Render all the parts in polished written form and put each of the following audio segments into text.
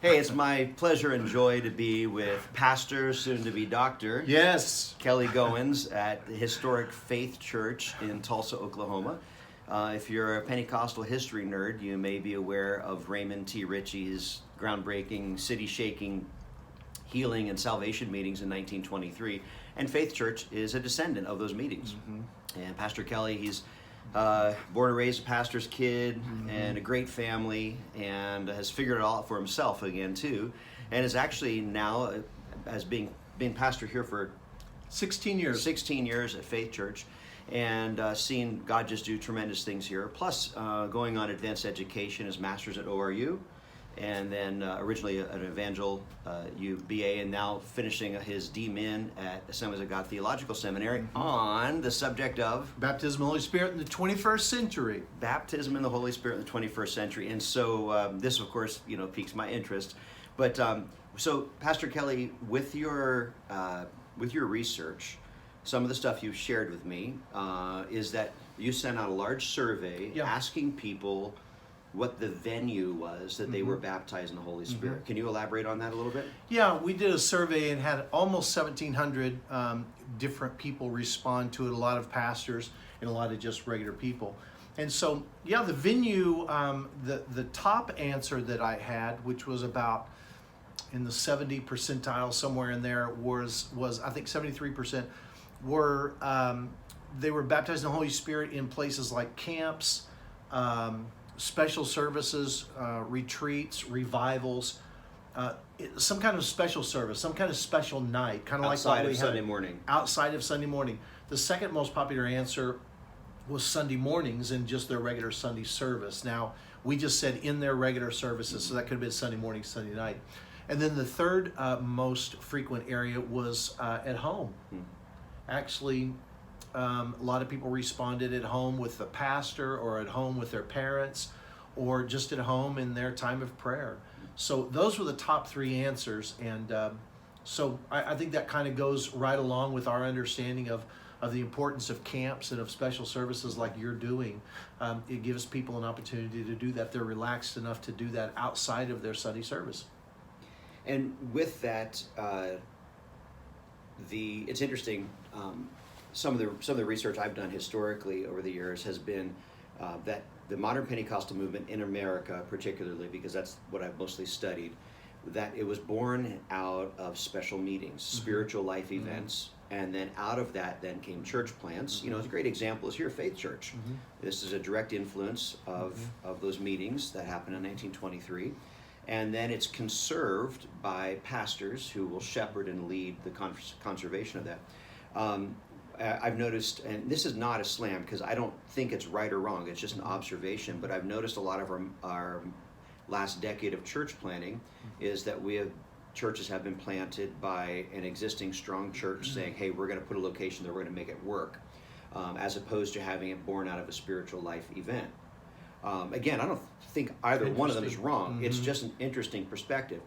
Hey, it's my pleasure and joy to be with Pastor, soon to be Doctor, Yes. Kelly Goins at the historic Faith Church in Tulsa, Oklahoma. If you're a Pentecostal history nerd, you may be aware of Raymond T. Ritchie's groundbreaking, city-shaking healing and salvation meetings in 1923. And Faith Church is a descendant of those meetings. And Pastor Kelly, he's born and raised a pastor's kid and a great family, and has figured it all out for himself again too, and is actually now as being pastor here for 16 years. 16 years at Faith Church, and seeing God just do tremendous things here. Plus going on advanced education, his master's at ORU, and then originally an Evangel UBA, and now finishing his DMin at Assemblies of God Theological Seminary on the subject of Baptism in the Holy Spirit in the 21st century. baptism in the Holy Spirit in the 21st century. And so this, of course, piques my interest. But so, Pastor Kelly, with your research, some of the stuff you've shared with me is that you sent out a large survey asking people what the venue was that they were baptized in the Holy Spirit. Can you elaborate on that a little bit? Yeah, we did a survey and had almost 1,700 different people respond to it, a lot of pastors and a lot of just regular people. And so, yeah, the venue, the top answer that I had, which was about in the 70 percentile, somewhere in there, was I think 73% were, they were baptized in the Holy Spirit in places like camps, special services, retreats, revivals, some kind of special service, some kind of special night, kind of outside like of Sunday morning. Outside of Sunday morning. The second most popular answer was Sunday mornings and just their regular Sunday service. Now, we just said in their regular services, so that could have been Sunday morning, Sunday night. And then the third most frequent area was at home. Actually, a lot of people responded at home with the pastor, or at home with their parents, or just at home in their time of prayer. So those were the top three answers, and so I think that kind of goes right along with our understanding of the importance of camps and of special services like you're doing. It gives people an opportunity to do that. They're relaxed enough to do that outside of their Sunday service. And with that, it's interesting. Some of the research I've done historically over the years has been that the modern Pentecostal movement in America, particularly because that's what I've mostly studied, that it was born out of special meetings, spiritual life events, and then out of that then came church plants. A great example is here, Faith Church. This is a direct influence of those meetings that happened in 1923. And then it's conserved by pastors who will shepherd and lead the conservation of that. I've noticed, and this is not a slam because I don't think it's right or wrong, it's just an observation, but I've noticed a lot of our last decade of church planting is that churches have been planted by an existing strong church saying, hey, we're going to put a location there, we're going to make it work, as opposed to having it born out of a spiritual life event. Again, I don't think either one of them is wrong. It's just an interesting perspective.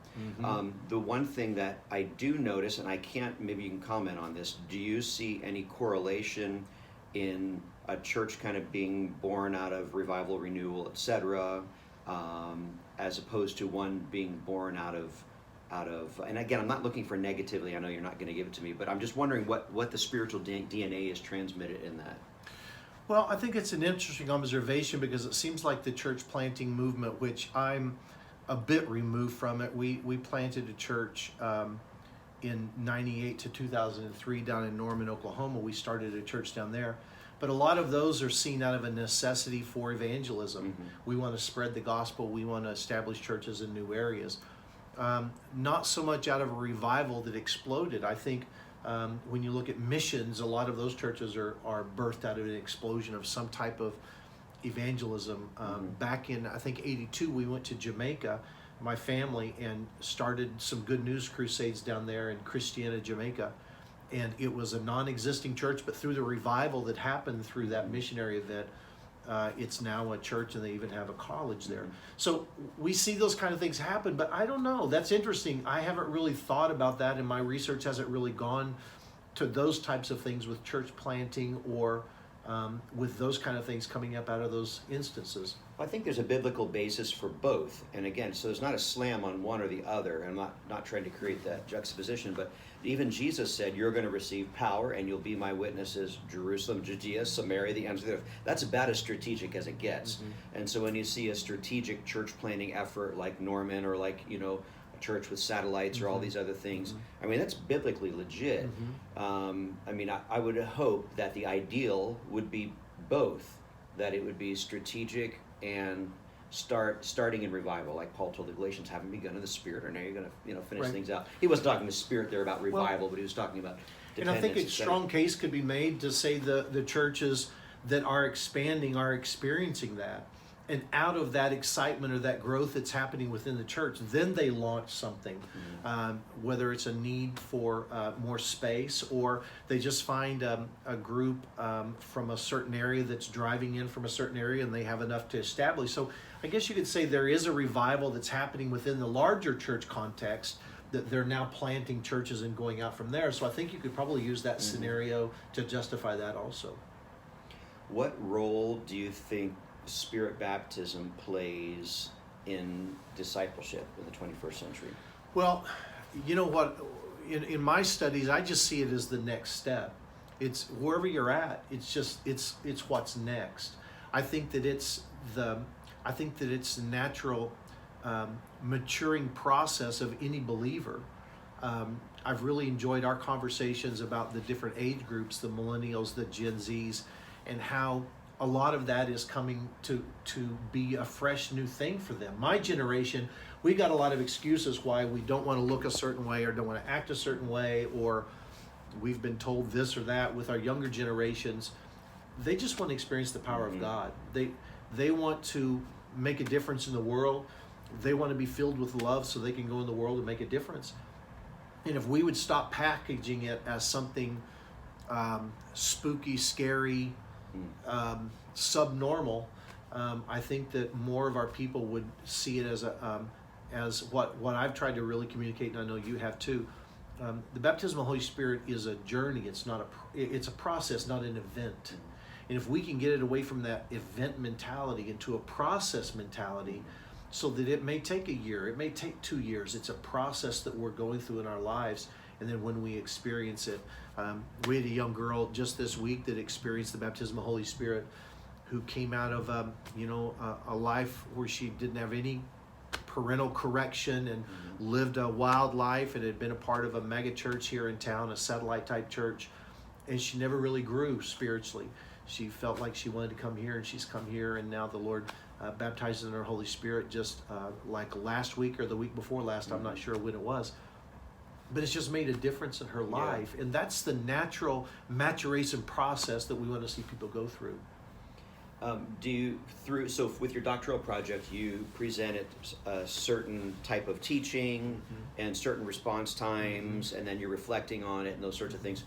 The one thing that I do notice, and maybe you can comment on this, do you see any correlation in a church kind of being born out of revival, renewal, etc., as opposed to one being born out of, and again, I'm not looking for negatively, I know you're not going to give it to me, but I'm just wondering what the spiritual DNA is transmitted in that. Well, I think it's an interesting observation because it seems like the church planting movement, which I'm a bit removed from it. We planted a church in 98 to 2003 down in Norman, Oklahoma. We started a church down there. But a lot of those are seen out of a necessity for evangelism. We want to spread the gospel. We want to establish churches in new areas. Not so much out of a revival that exploded. I think when you look at missions, a lot of those churches are birthed out of an explosion of some type of evangelism. Back in, I think, 82, we went to Jamaica, my family, and started some good news crusades down there in Christiana, Jamaica. And it was a non-existing church, but through the revival that happened through that missionary event, it's now a church, and they even have a college there. So we see those kind of things happen, but I don't know. That's interesting. I haven't really thought about that, and my research hasn't really gone to those types of things with church planting or with those kind of things coming up out of those instances. I think there's a biblical basis for both, and again, so there's not a slam on one or the other. I'm not trying to create that juxtaposition, but even Jesus said, "You're going to receive power, and you'll be my witnesses, Jerusalem, Judea, Samaria, the ends of the earth." That's about as strategic as it gets. And so when you see a strategic church planting effort like Norman, or like a church with satellites, or all these other things, I mean, that's biblically legit. I mean, I would hope that the ideal would be both, that it would be strategic and starting in revival, like Paul told the Galatians, haven't begun in the Spirit, or now you're going to finish Right. things out. He wasn't talking the Spirit there about revival, but he was talking about And dependence. I think a instead strong case could be made to say the churches that are expanding are experiencing that. And out of that excitement or that growth that's happening within the church, then they launch something, whether it's a need for more space, or they just find a group from a certain area that's driving in from a certain area, and they have enough to establish. So I guess you could say there is a revival that's happening within the larger church context, that they're now planting churches and going out from there. So I think you could probably use that scenario to justify that also. What role do you think Spirit baptism plays in discipleship in the 21st century? Well, you know what? In my studies, I just see it as the next step. It's wherever you're at. It's just it's what's next. I think that it's the natural maturing process of any believer. I've really enjoyed our conversations about the different age groups, the millennials, the Gen Zs, and how a lot of that is coming to be a fresh new thing for them. My generation, we got a lot of excuses why we don't want to look a certain way or don't want to act a certain way, or we've been told this or that. With our younger generations, they just want to experience the power of God. They want to make a difference in the world. They want to be filled with love so they can go in the world and make a difference. And if we would stop packaging it as something spooky, scary, subnormal, I think that more of our people would see it as what I've tried to really communicate, and I know you have too. The baptism of the Holy Spirit is a journey. It's a process, not an event. And if we can get it away from that event mentality into a process mentality, so that it may take a year, it may take 2 years. It's a process that we're going through in our lives, and then when we experience it, we had a young girl just this week that experienced the baptism of the Holy Spirit, who came out of a life where she didn't have any parental correction and lived a wild life, and had been a part of a mega church here in town, a satellite type church, and she never really grew spiritually. She felt like she wanted to come here, and she's come here, and now the Lord baptizes in her Holy Spirit just like last week or the week before last. I'm not sure when it was. But it's just made a difference in her life. And that's the natural maturation process that we want to see people go through. So with your doctoral project, you presented a certain type of teaching and certain response times, and then you're reflecting on it and those sorts of things.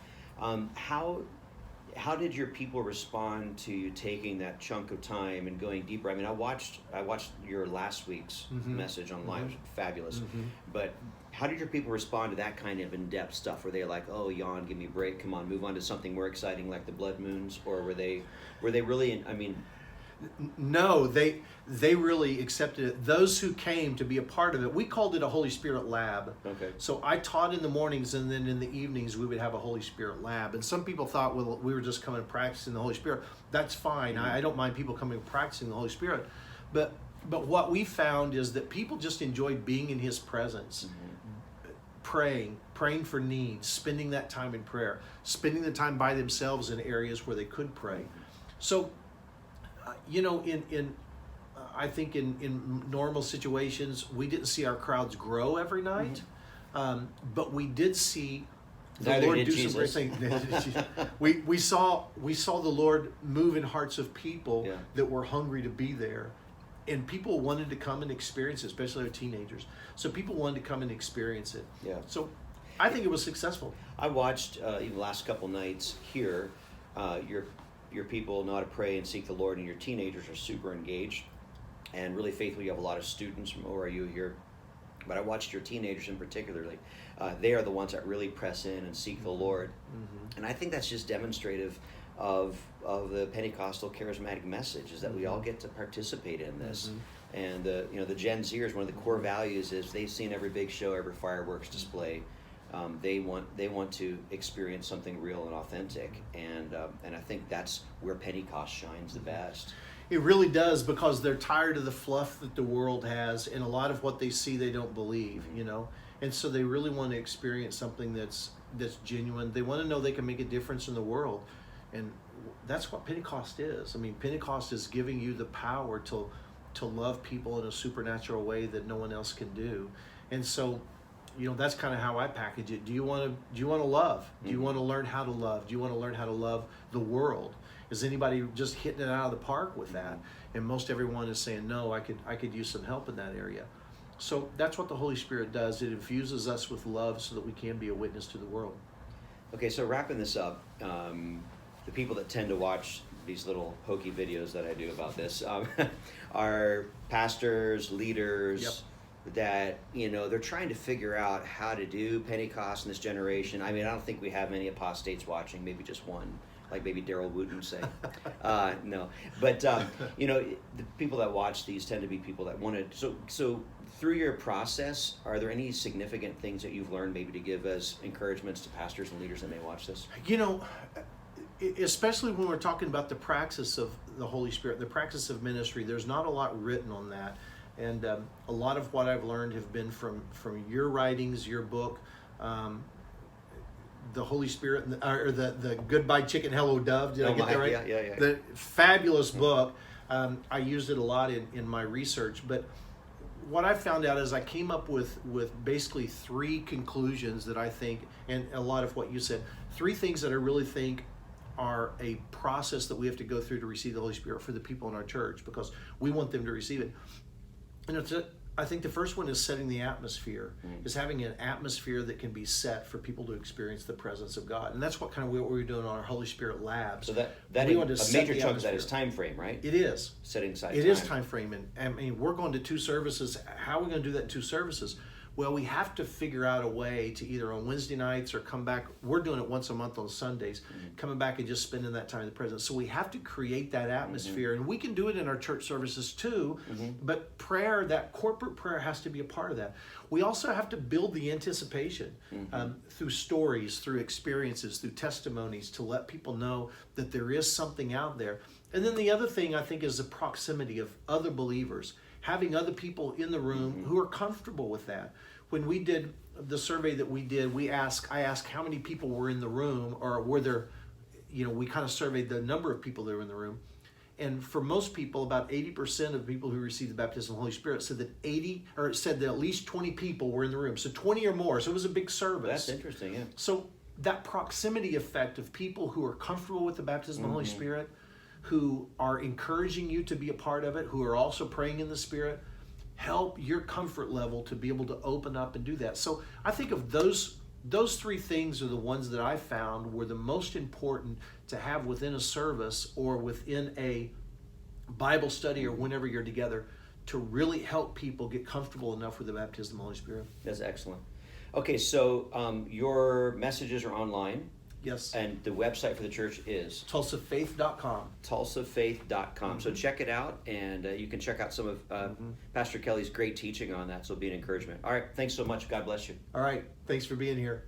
How did your people respond to you taking that chunk of time and going deeper? I mean, I watched your last week's message online, which was fabulous. But how did your people respond to that kind of in-depth stuff? Were they like, "Oh, yawn, give me a break, come on, move on to something more exciting like the blood moons," or were they really? No, they really accepted it. Those who came to be a part of it, we called it a Holy Spirit lab. Okay. So I taught in the mornings, and then in the evenings we would have a Holy Spirit lab. And some people thought, well, we were just coming and practicing the Holy Spirit. That's fine. I don't mind people coming and practicing the Holy Spirit. But what we found is that people just enjoyed being in His presence, praying for needs, spending that time in prayer, spending the time by themselves in areas where they could pray. So, I think in normal situations, we didn't see our crowds grow every night, but we did see the Lord do some great things. We saw the Lord move in hearts of people that were hungry to be there, and people wanted to come and experience it, especially our teenagers. So people wanted to come and experience it. Yeah. So I think it was successful. I watched the last couple nights here. Your people know how to pray and seek the Lord, and your teenagers are super engaged and really faithful. You have a lot of students from ORU here, but I watched your teenagers in particularly. They are the ones that really press in and seek the Lord, and I think that's just demonstrative of the Pentecostal charismatic message, is that we all get to participate in this. And the Gen Zers, one of the core values is they've seen every big show, every fireworks display. They want to experience something real and authentic, and I think that's where Pentecost shines the best. It really does, because they're tired of the fluff that the world has, and a lot of what they see they don't believe, and so they really want to experience something that's genuine. They want to know they can make a difference in the world, and that's what Pentecost is. I mean, Pentecost is giving you the power to love people in a supernatural way that no one else can do, and so that's kind of how I package it. Do you want to love? Do you want to learn how to love? Do you want to learn how to love the world? Is anybody just hitting it out of the park with that? And most everyone is saying, no, I could use some help in that area. So that's what the Holy Spirit does. It infuses us with love so that we can be a witness to the world. Okay, so wrapping this up, the people that tend to watch these little hokey videos that I do about this are pastors, leaders. Yep. That they're trying to figure out how to do Pentecost in this generation. I mean, I don't think we have any apostates watching, maybe just one, like maybe Daryl Wooten say. No, but the people that watch these tend to be people that want to. So through your process, are there any significant things that you've learned maybe to give as encouragements to pastors and leaders that may watch this? Especially when we're talking about the praxis of the Holy Spirit, the praxis of ministry, there's not a lot written on that. And a lot of what I've learned have been from your writings, your book, the Holy Spirit, or the Goodbye Chicken, Hello Dove. Did I get that right? Yeah. The fabulous book. I used it a lot in my research. But what I found out is I came up with basically 3 conclusions that I think, and a lot of what you said, 3 things that I really think are a process that we have to go through to receive the Holy Spirit for the people in our church, because we want them to receive it. And I think the first one is setting the atmosphere, is having an atmosphere that can be set for people to experience the presence of God. And that's what we're doing on our Holy Spirit labs. So that a major chunk of that is time frame, right? It is. Setting aside It is time frame. And I mean, we're going to 2 services. How are we going to do that in 2 services? Well, we have to figure out a way to either on Wednesday nights or come back. We're doing it once a month on Sundays, coming back and just spending that time in the presence. So we have to create that atmosphere, and we can do it in our church services too, but prayer, that corporate prayer, has to be a part of that. We also have to build the anticipation through stories, through experiences, through testimonies, to let people know that there is something out there. And then the other thing I think is the proximity of other believers, having other people in the room who are comfortable with that. When we did the survey that we did, I asked how many people were in the room, or were there, we kind of surveyed the number of people that were in the room. And for most people, about 80% of people who received the baptism of the Holy Spirit said that at least 20 people were in the room. So 20 or more. So it was a big service. That's interesting, yeah. So that proximity effect of people who are comfortable with the baptism of the Holy Spirit, who are encouraging you to be a part of it, who are also praying in the Spirit, help your comfort level to be able to open up and do that. So I think of those 3 things are the ones that I found were the most important to have within a service or within a Bible study or whenever you're together, to really help people get comfortable enough with the baptism of the Holy Spirit. That's excellent. Okay, so your messages are online. Yes. And the website for the church is? TulsaFaith.com. TulsaFaith.com. So check it out, and you can check out some of Pastor Kelly's great teaching on that, so it'll be an encouragement. All right, thanks so much. God bless you. All right, thanks for being here.